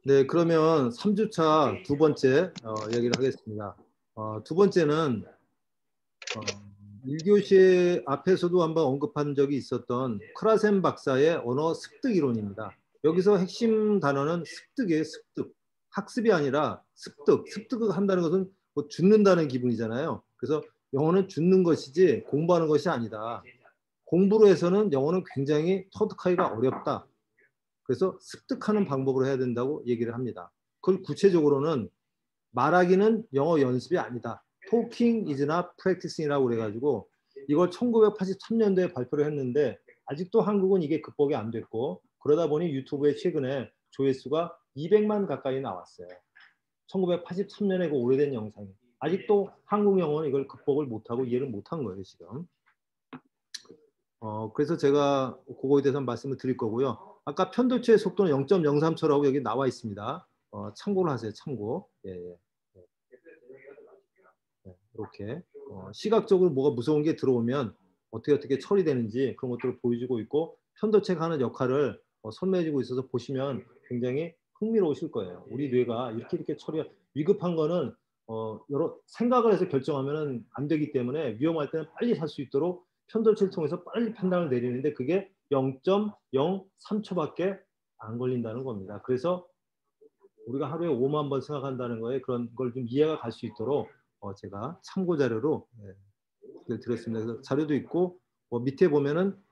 네, 그러면 3주차 두 번째 얘기를 하겠습니다. 두 번째는 1교시 앞에서도 한번 언급한 적이 있었던 크라센 박사의 언어 습득 이론입니다. 여기서 핵심 단어는 습득이에요, 습득. 학습이 아니라 습득. 습득을 한다는 것은 뭐 죽는다는 기분이잖아요. 그래서 영어는 죽는 것이지 공부하는 것이 아니다. 공부로 해서는 영어는 굉장히 터득하기가 어렵다. 그래서 습득하는 방법으로 해야 된다고 얘기를 합니다. 그걸 구체적으로는 말하기는 영어 연습이 아니다. Talking is not practicing이라고 그래가지고 이걸 1983년도에 발표를 했는데 아직도 한국은 이게 극복이 안 됐고 그러다 보니 유튜브에 최근에 조회수가 200만 가까이 나왔어요. 1983년에 그 오래된 영상이. 아직도 한국 영어는 이걸 극복을 못하고 이해를 못한 거예요, 지금. 그래서 제가 그거에 대해서 말씀을 드릴 거고요. 아까 편도체의 속도는 0.03초라고 여기 나와 있습니다. 참고를 하세요, 참고. 예, 예. 이렇게 시각적으로 뭐가 무서운 게 들어오면 어떻게 처리되는지 그런 것들을 보여주고 있고 편도체가 하는 역할을 설명해주고 있어서 보시면 굉장히 흥미로우실 거예요. 우리 뇌가 이렇게 처리 위급한 거는 여러 생각을 해서 결정하면 안 되기 때문에 위험할 때는 빨리 살 수 있도록 편도체를 통해서 빨리 판단을 내리는데 그게 0.03초밖에 안 걸린다는 겁니다. 그래서 우리가 하루에 5만 번 생각한다는 거에 그런 걸 좀 이해가 갈 수 있도록 제가 참고 자료로 드렸습니다. 그래서 자료도 있고 밑에 보면은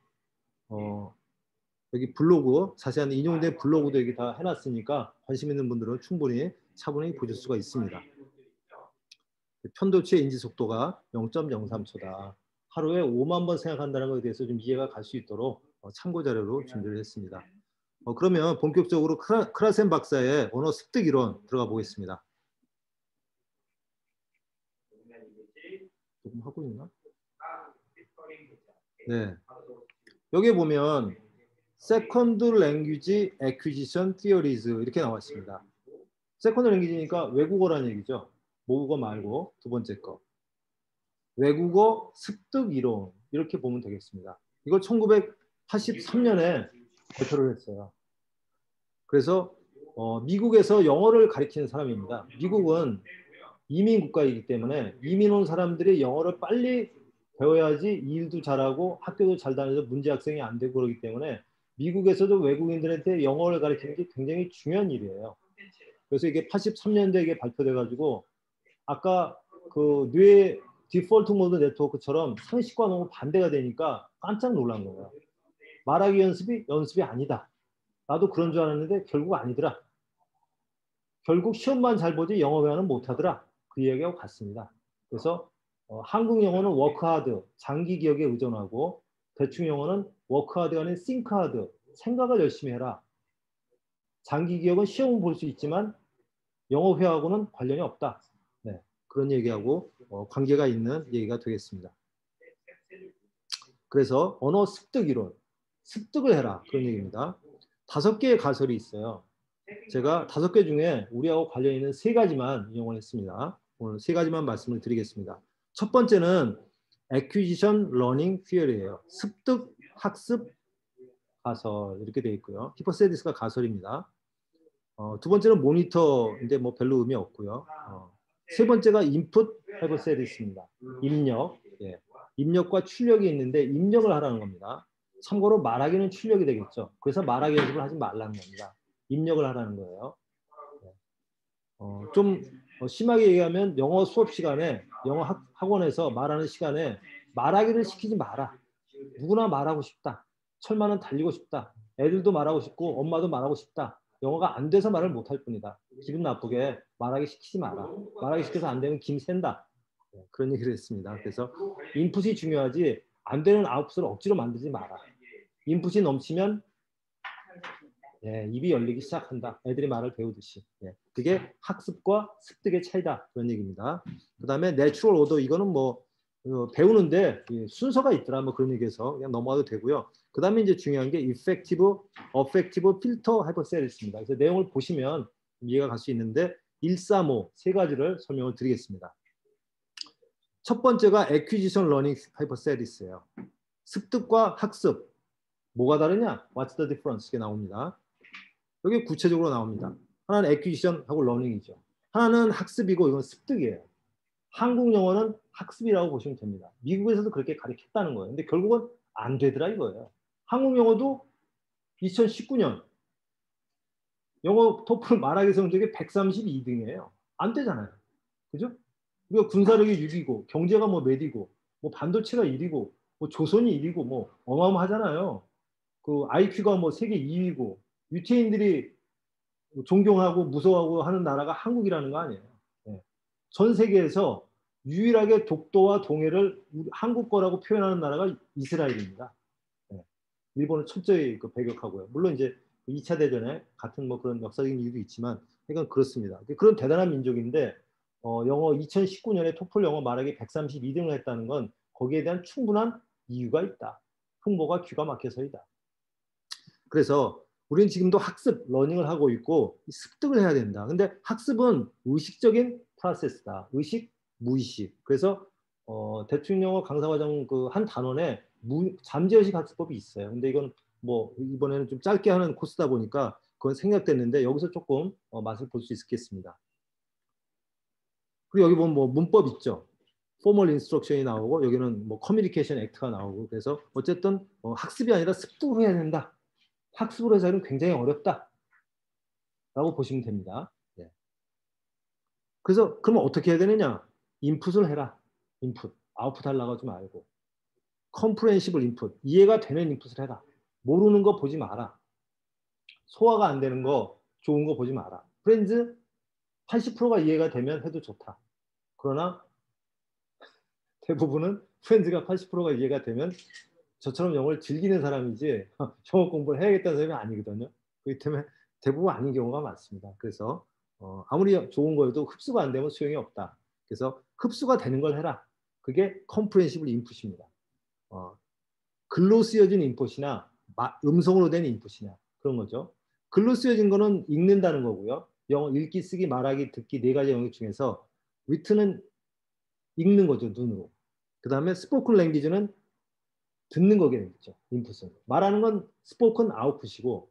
여기 블로그 자세한 인용된 블로그도 여기 다 해놨으니까 관심 있는 분들은 충분히 차분히 보실 수가 있습니다. 편도체 인지 속도가 0.03초다. 하루에 5만 번 생각한다는 것에 대해서 좀 이해가 갈 수 있도록 참고 자료로 준비를 했습니다. 그러면 본격적으로 크라센 박사의 언어 습득 이론 들어가 보겠습니다. 조금 하고 있나? 네. 여기 보면 Second Language Acquisition Theories 이렇게 나와 있습니다. Second Language니까 외국어라는 얘기죠. 모국어 말고 두 번째 거. 외국어 습득 이론 이렇게 보면 되겠습니다. 이걸 1983년에 발표를 했어요. 그래서 미국에서 영어를 가르치는 사람입니다. 미국은 이민 국가이기 때문에 이민 온 사람들이 영어를 빨리 배워야지 일도 잘하고 학교도 잘 다녀서 문제 학생이 안 되고 그러기 때문에 미국에서도 외국인들한테 영어를 가르치는 게 굉장히 중요한 일이에요. 그래서 이게 83년도에 이게 발표돼 가지고 아까 그 뇌 디폴트 모드 네트워크처럼 상식과 너무 반대가 되니까 깜짝 놀란 거예요. 말하기 연습이 아니다. 나도 그런 줄 알았는데 결국 아니더라. 결국 시험만 잘 보지 영어 회화는 못하더라. 그 이야기하고 같습니다. 그래서 한국 영어는 워크하드, 장기 기억에 의존하고 대충 영어는 워크하드가 아닌 싱크하드, 생각을 열심히 해라. 장기 기억은 시험은 볼 수 있지만 영어 회화하고는 관련이 없다. 네, 그런 얘기하고 관계가 있는 얘기가 되겠습니다. 그래서 언어 습득 이론, 습득을 해라 그런 얘기입니다. 5개의 가설이 있어요. 제가 5개 중에 우리하고 관련 있는 3가지만 인용을 했습니다. 오늘 3가지만 말씀을 드리겠습니다. 첫 번째는 Acquisition Learning Theory예요. 습득, 학습, 가설 이렇게 되어 있고요. 히포세디스가 가설입니다. 두 번째는 모니터인데 뭐 별로 의미 없고요. 세 번째가 인풋 하이포세디스입니다. 입력, 예. 입력과 출력이 있는데 입력을 하라는 겁니다. 참고로 말하기는 출력이 되겠죠. 그래서 말하기 연습을 하지 말라는 겁니다. 입력을 하라는 거예요. 좀 심하게 얘기하면 영어 수업 시간에 영어 학원에서 말하는 시간에 말하기를 시키지 마라. 누구나 말하고 싶다. 철만은 달리고 싶다. 애들도 말하고 싶고 엄마도 말하고 싶다. 영어가 안 돼서 말을 못할 뿐이다. 기분 나쁘게 말하기 시키지 마라. 말하기 시켜서 안 되면 김 샌다. 그런 얘기를 했습니다. 그래서 인풋이 중요하지 안 되는 아웃풋을 억지로 만들지 마라. 인풋이 넘치면 입이 열리기 시작한다. 애들이 말을 배우듯이. 그게 학습과 습득의 차이다. 그런 얘기입니다. 그 다음에 내추럴 오더 이거는 뭐 배우는데 순서가 있더라. 뭐 그런 얘기해서 그냥 넘어가도 되고요. 그 다음에 이제 중요한 게 effective, affective, filter hypothetic입니다. 그래서 내용을 보시면 이해가 갈 수 있는데 135 3가지를 설명을 드리겠습니다. 첫 번째가 acquisition learning hypothesis예요. 습득과 학습 뭐가 다르냐? What's the difference? 이게 나옵니다. 여기 구체적으로 나옵니다. 하나는 액퀴지션하고 러닝이죠. 하나는 학습이고 이건 습득이에요. 한국 영어는 학습이라고 보시면 됩니다. 미국에서도 그렇게 가르쳤다는 거예요. 근데 결국은 안 되더라 이거예요. 한국 영어도 2019년 영어 토플 말하기 성적이 132등이에요. 안 되잖아요. 그죠? 우리가 군사력이 6이고 경제가 뭐 몇이고 뭐 반도체가 1이고 뭐 조선이 1이고 뭐 어마어마하잖아요. 그 IQ가 뭐 세계 2위고 유태인들이 존경하고 무서워하고 하는 나라가 한국이라는 거 아니에요. 네. 전 세계에서 유일하게 독도와 동해를 한국 거라고 표현하는 나라가 이스라엘입니다. 네. 일본은 철저히 그 배격하고요. 물론 이제 2차 대전에 같은 뭐 그런 역사적인 이유도 있지만 이건 그렇습니다. 그런 대단한 민족인데 영어 2019년에 토플 영어 말하기 132등을 했다는 건 거기에 대한 충분한 이유가 있다. 풍모가 귀가 막혀서이다. 그래서 우리는 지금도 학습, 러닝을 하고 있고 습득을 해야 된다. 근데 학습은 의식적인 프로세스다. 의식, 무의식. 그래서 대충 영어 강사과정 그 한 단원에 잠재의식 학습법이 있어요. 근데 이건 뭐 이번에는 좀 짧게 하는 코스다 보니까 그건 생략됐는데 여기서 조금 맛을 볼 수 있겠습니다. 그리고 여기 보면 뭐 문법 있죠. 포멀 인스트럭션이 나오고 여기는 뭐 커뮤니케이션 액트가 나오고 그래서 어쨌든 학습이 아니라 습득을 해야 된다. 학습으로 해서는 굉장히 어렵다라고 보시면 됩니다. 네. 그래서 그러면 어떻게 해야 되느냐? 인풋을 해라. 인풋. 아웃풋 하려고 하지 말고. 컴프레hen시블 인풋. 이해가 되는 인풋을 해라. 모르는 거 보지 마라. 소화가 안 되는 거 좋은 거 보지 마라. 프렌즈 80%가 이해가 되면 해도 좋다. 그러나 대부분은 프렌즈가 80%가 이해가 되면 저처럼 영어를 즐기는 사람이지 영어 공부를 해야겠다는 사람이 아니거든요. 그렇기 때문에 대부분 아닌 경우가 많습니다. 그래서 아무리 좋은 거여도 흡수가 안 되면 소용이 없다. 그래서 흡수가 되는 걸 해라. 그게 컴프레hen시블 인풋입니다. 글로 쓰여진 인풋이나 음성으로 된 인풋이냐 그런 거죠. 글로 쓰여진 거는 읽는다는 거고요. 영어 읽기, 쓰기, 말하기, 듣기 네 가지 영역 중에서 written은 읽는 거죠. 눈으로. 그 다음에 스포큰 랭귀지는 듣는 거겠죠. 인풋은. 말하는 건 스포큰 아웃풋이고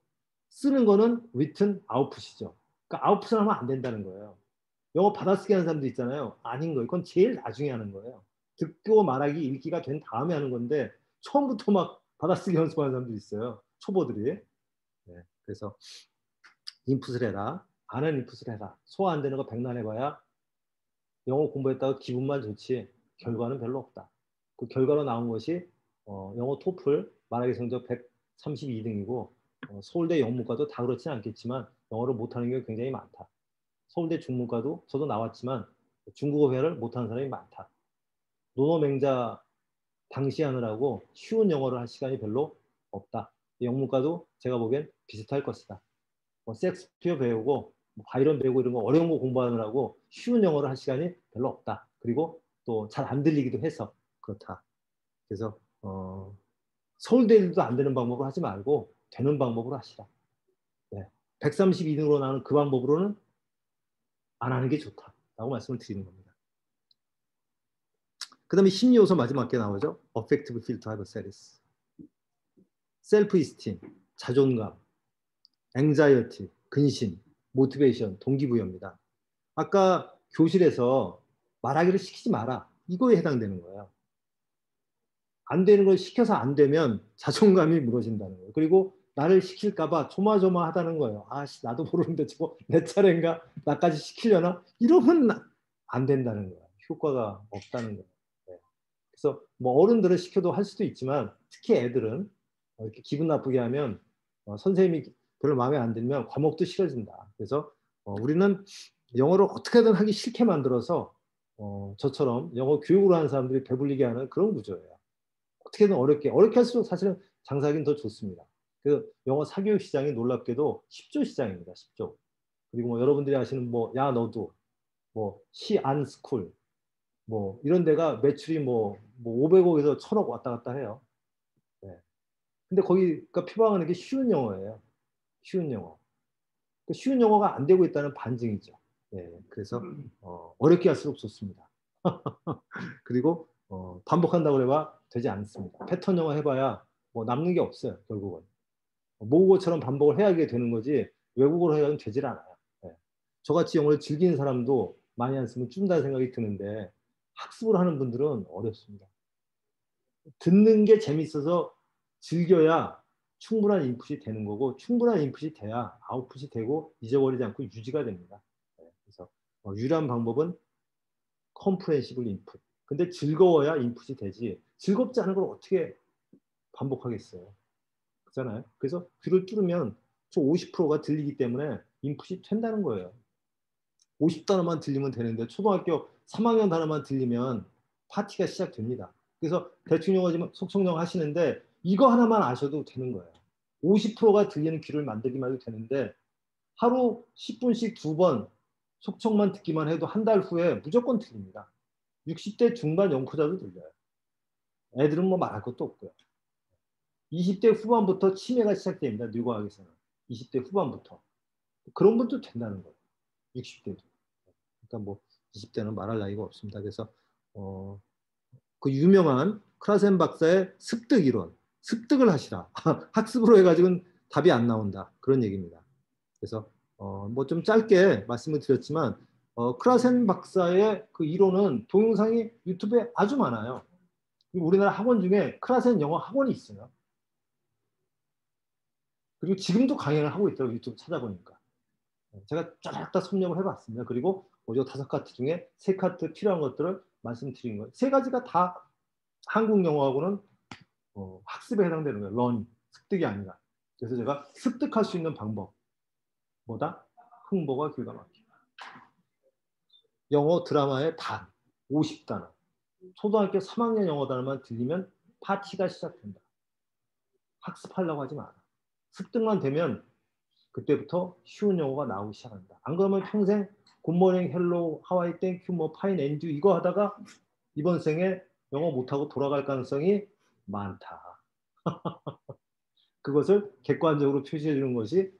쓰는 거는 written 아웃풋이죠. 그러니까 아웃풋을 하면 안 된다는 거예요. 영어 받아쓰기 하는 사람도 있잖아요. 아닌 거예요. 그건 제일 나중에 하는 거예요. 듣고 말하기, 읽기가 된 다음에 하는 건데 처음부터 막 받아쓰기 연습하는 사람도 있어요. 초보들이. 네. 그래서 인풋을 해라. 아는 인풋을 해라. 소화 안 되는 거 백날 해봐야 영어 공부했다고 기분만 좋지 결과는 별로 없다. 그 결과로 나온 것이 영어 토플 말하기 성적 132등이고 서울대 영문과도 다 그렇지는 않겠지만 영어를 못하는 경우가 굉장히 많다. 서울대 중문과도 저도 나왔지만 중국어 회화를 못하는 사람이 많다. 논어맹자 당시 하느라고 쉬운 영어를 할 시간이 별로 없다. 영문과도 제가 보기엔 비슷할 것이다. 섹스피어 배우고 바이런 배우고 이런 거 어려운 거 공부하느라고 쉬운 영어를 할 시간이 별로 없다. 그리고 또 잘 안 들리기도 해서 그렇다. 그래서 서울대도 안 되는 방법을 하지 말고 되는 방법으로 하시라. 네. 132등으로 나오는 그 방법으로는 안 하는 게 좋다라고 말씀을 드리는 겁니다. 그 다음에 심리 요소 마지막 게 나오죠. Affective filter hypothesis. 셀프 이스팀, 자존감, 앵자이어티, 근심, 모티베이션, 동기부여입니다. 아까 교실에서 말하기를 시키지 마라. 이거에 해당되는 거예요. 안 되는 걸 시켜서 안 되면 자존감이 무너진다는 거예요. 그리고 나를 시킬까봐 조마조마하다는 거예요. 아씨 나도 모르는데 저거 내 차례인가? 나까지 시키려나? 이러면 안 된다는 거예요. 효과가 없다는 거예요. 네. 그래서 뭐 어른들은 시켜도 할 수도 있지만 특히 애들은 이렇게 기분 나쁘게 하면 선생님이 별로 마음에 안 들면 과목도 싫어진다. 그래서 우리는 영어를 어떻게든 하기 싫게 만들어서 저처럼 영어 교육을 하는 사람들이 배불리게 하는 그런 구조예요. 어떻게든 어렵게 할수록 사실은 장사하기는 더 좋습니다. 그 영어 사교육 시장이 놀랍게도 10조 시장입니다. 10조. 그리고 뭐 여러분들이 아시는 뭐 야 너도 뭐 시안스쿨 뭐 이런 데가 매출이 뭐 500억에서 1000억 왔다 갔다 해요. 네. 근데 거기가 표방하는 게 쉬운 영어예요. 쉬운 영어. 그 쉬운 영어가 안 되고 있다는 반증이죠. 네. 그래서 어렵게 할수록 좋습니다. 그리고 반복한다고 해봐 되지 않습니다. 패턴 영어 해봐야 뭐 남는 게 없어요. 결국은 모국어처럼 반복을 해야 하게 되는 거지 외국어로 해야는 되질 않아요. 네. 저같이 영어를 즐기는 사람도 많이 안 쓰면 준다는 생각이 드는데 학습을 하는 분들은 어렵습니다. 듣는 게 재밌어서 즐겨야 충분한 인풋이 되는 거고 충분한 인풋이 돼야 아웃풋이 되고 잊어버리지 않고 유지가 됩니다. 그래서 유일한 방법은 컴프렌시블 인풋. 근데 즐거워야 인풋이 되지 즐겁지 않은 걸 어떻게 반복하겠어요. 그렇잖아요. 그래서 귀를 뚫으면 저 50%가 들리기 때문에 인풋이 된다는 거예요. 50단어만 들리면 되는데 초등학교 3학년 단어만 들리면 파티가 시작됩니다. 그래서 대충 영어지만 속성영 하시는데 이거 하나만 아셔도 되는 거예요. 50%가 들리는 귀를 만들기만 해도 되는데 하루 10분씩 2번 속청만 듣기만 해도 한 달 후에 무조건 들립니다. 60대 중반 영포자도 들려요. 애들은 뭐 말할 것도 없고요. 20대 후반부터 치매가 시작됩니다. 뇌과학에서는. 20대 후반부터. 그런 분도 된다는 거예요. 60대도. 그러니까 뭐 20대는 말할 나이가 없습니다. 그래서 그 유명한 크라센 박사의 습득 이론, 습득을 하시라. 학습으로 해가지고는 답이 안 나온다. 그런 얘기입니다. 그래서 뭐 좀 짧게 말씀을 드렸지만 크라센 박사의 그 이론은 동영상이 유튜브에 아주 많아요. 우리나라 학원 중에 크라센 영어 학원이 있어요. 그리고 지금도 강연을 하고 있더라고요. 유튜브 찾아보니까. 제가 쫙 다 섭렵을 해봤습니다. 그리고 오히려 5카트 중에 3카트 필요한 것들을 말씀드린 거예요. 3가지가 다 한국 영어하고는 학습에 해당되는 거예요. 런, 습득이 아니라. 그래서 제가 습득할 수 있는 방법. 뭐다? 흥보가 기가 막히다. 영어 드라마의 단, 50단어. 초등학교 3학년 영어 단어만 들리면 파티가 시작된다. 학습하려고 하지 마라. 습득만 되면 그때부터 쉬운 영어가 나오기 시작한다. 안 그러면 평생 굿모닝, 헬로, 하와이, 땡큐, 뭐 파인, 엔듀 이거 하다가 이번 생에 영어 못하고 돌아갈 가능성이 많다. 그것을 객관적으로 표시해 주는 것이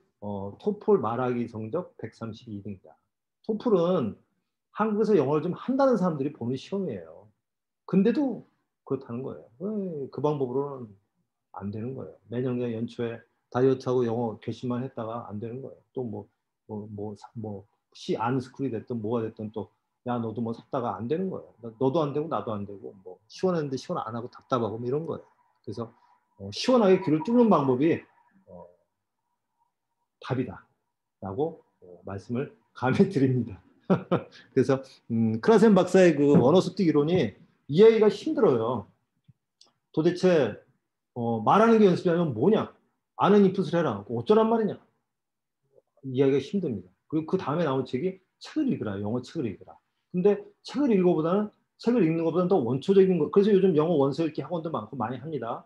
토플 말하기 성적 132등이다. 토플은 한국에서 영어를 좀 한다는 사람들이 보는 시험이에요. 근데도 그렇다는 거예요. 그 방법으로는 안 되는 거예요. 매년 그냥 연초에 다이어트하고 영어 결심만 했다가 안 되는 거예요. 또 시 안스쿨이 됐든 뭐가 됐든 또 야 너도 뭐 샀다가 안 되는 거예요. 너도 안 되고 나도 안 되고 뭐 시원했는데 시원 안 하고 답답하고 뭐 이런 거예요. 그래서 시원하게 귀를 뚫는 방법이 답이다라고 말씀을 감해 드립니다. 그래서 크라센 박사의 그 언어 습득 이론이 이해하기가 힘들어요. 도대체 말하는 게 연습이 아니면 뭐냐? 아는 인풋을 해라. 어쩌란 말이냐? 이해하기가 힘듭니다. 그리고 그 다음에 나온 책이 책을 읽으라. 영어 책을 읽으라. 근데 책을 읽는 것보다는 더 원초적인 거. 그래서 요즘 영어 원서 읽기 학원도 많고 많이 합니다.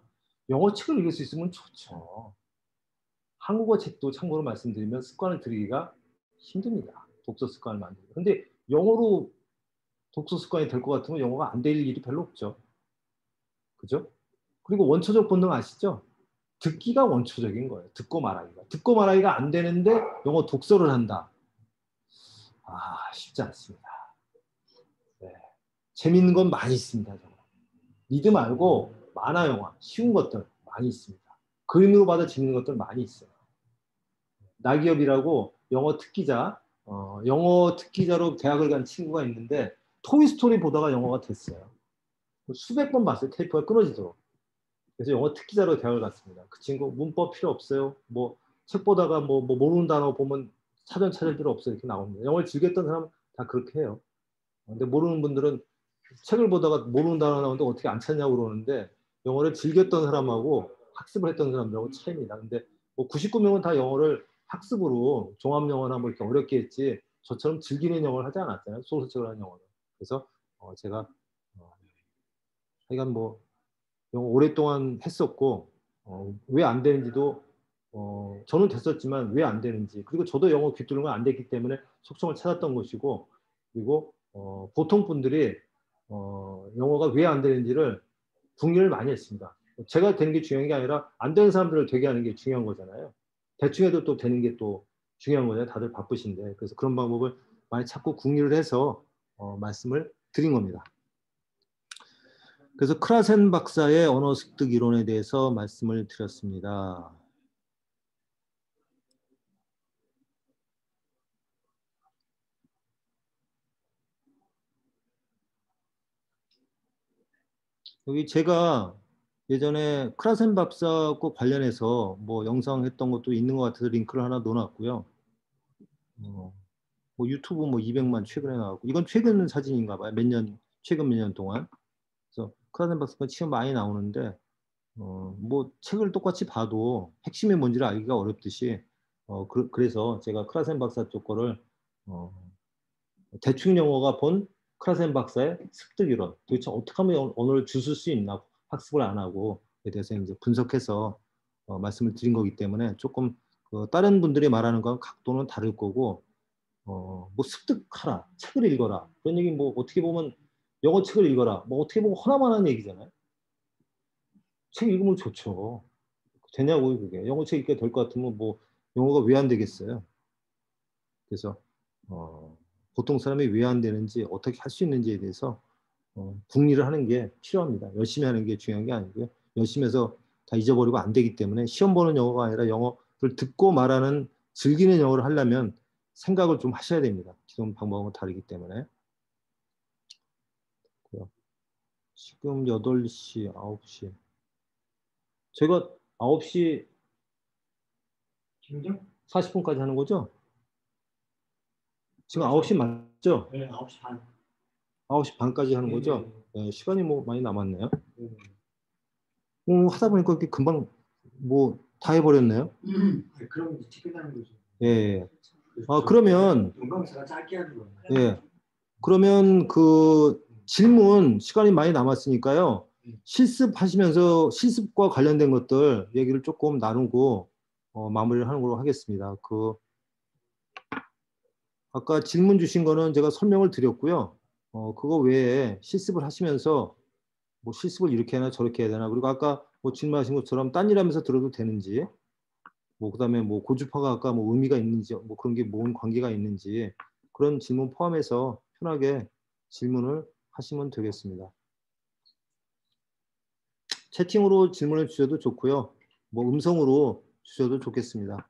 영어 책을 읽을 수 있으면 좋죠. 한국어 책도 참고로 말씀드리면 습관을 들이기가 힘듭니다. 독서 습관을 만들기. 근데 영어로 독서 습관이 될 것 같으면 영어가 안 될 일이 별로 없죠. 그죠? 그리고 원초적 본능 아시죠? 듣기가 원초적인 거예요. 듣고 말하기가. 듣고 말하기가 안 되는데 영어 독서를 한다. 쉽지 않습니다. 네. 재밌는 건 많이 있습니다. 리드 말고 만화 영화, 쉬운 것들 많이 있습니다. 그림으로 봐도 재밌는 것들 많이 있어요. 나기업이라고 영어 특기자로 대학을 간 친구가 있는데 토이스토리 보다가 영어가 됐어요. 수백 번 봤어요. 테이프가 끊어지도록. 그래서 영어 특기자로 대학을 갔습니다. 그 친구 문법 필요 없어요. 뭐 책 보다가 뭐 모르는 단어 보면 사전 찾을 필요 없어요. 이렇게 나옵니다. 영어를 즐겼던 사람은 다 그렇게 해요. 근데 모르는 분들은 책을 보다가 모르는 단어 나오는데 어떻게 안 찾냐고 그러는데 영어를 즐겼던 사람하고 학습을 했던 사람들하고 차이입니다. 근데 뭐 99명은 다 영어를 학습으로 종합영어나 뭐 이렇게 어렵게 했지 저처럼 즐기는 영어를 하지 않았잖아요. 소설책을 하는 영어는. 그래서 제가 하여간 뭐 영어 오랫동안 했었고 왜 안 되는지도 저는 됐었지만 왜 안 되는지 그리고 저도 영어 귀뚫는 건 안 됐기 때문에 속성을 찾았던 것이고 그리고 보통 분들이 영어가 왜 안 되는지를 궁리를 많이 했습니다. 제가 되는 게 중요한 게 아니라 안 되는 사람들을 되게 하는 게 중요한 거잖아요. 대충 해도 또 되는 게 또 중요한 거잖아요. 다들 바쁘신데. 그래서 그런 방법을 많이 찾고 궁리를 해서 말씀을 드린 겁니다. 그래서 크라센 박사의 언어 습득 이론에 대해서 말씀을 드렸습니다. 여기 제가 예전에 크라센 박사과 관련해서 뭐 영상 했던 것도 있는 것 같아서 링크를 하나 넣어놨고요. 뭐 유튜브 뭐 200만 최근에 나왔고 이건 최근 사진인가 봐요. 최근 몇 년 동안. 그래서 크라센 박사가 치면 많이 나오는데 뭐 책을 똑같이 봐도 핵심이 뭔지를 알기가 어렵듯이 그래서 제가 크라센 박사 쪽 거를 대충 영어가 본 크라센 박사의 습득이론 도대체 어떻게 하면 언어를 주술 수 있나 학습을 안 하고 에 대해서 이제 분석해서 말씀을 드린 거기 때문에 조금 다른 분들이 말하는 건 각도는 다를 거고 뭐 습득하라 책을 읽어라 그런 얘기 뭐 어떻게 보면 영어 책을 읽어라 뭐 어떻게 보면 허나만한 얘기잖아요. 책 읽으면 좋죠. 되냐고요 그게. 영어 책 읽게 될 것 같으면 뭐 영어가 왜 안 되겠어요. 그래서 보통 사람이 왜 안 되는지 어떻게 할 수 있는지에 대해서 궁리를 하는 게 필요합니다. 열심히 하는 게 중요한 게 아니고요. 열심히 해서 다 잊어버리고 안 되기 때문에 시험 보는 영어가 아니라 영어를 듣고 말하는 즐기는 영어를 하려면 생각을 좀 하셔야 됩니다. 기존 방법은 다르기 때문에. 지금 8시, 9시. 제가 9시 40분까지 하는 거죠? 지금 9시 맞죠? 네, 9시 반. 9시 반까지 하는 거죠? 네, 시간이 뭐 많이 남았네요. 하다 보니까 이렇게 금방 뭐 다 해버렸네요. 그럼 이제 끝나는 거죠. 예. 그러면 용광사가 짧게 하는 거예요. 예. 그러면 그 질문 시간이 많이 남았으니까요. 실습하시면서 실습과 관련된 것들 얘기를 조금 나누고 마무리를 하는 걸로 하겠습니다. 아까 질문 주신 거는 제가 설명을 드렸고요. 그거 외에 실습을 하시면서 뭐 실습을 이렇게 해야 되나 저렇게 해야 되나 그리고 아까 뭐 질문하신 것처럼 딴 일하면서 들어도 되는지 뭐 그다음에 뭐 고주파가 아까 뭐 의미가 있는지 뭐 그런 게 뭔 관계가 있는지 그런 질문 포함해서 편하게 질문을 하시면 되겠습니다. 채팅으로 질문을 주셔도 좋고요. 뭐 음성으로 주셔도 좋겠습니다.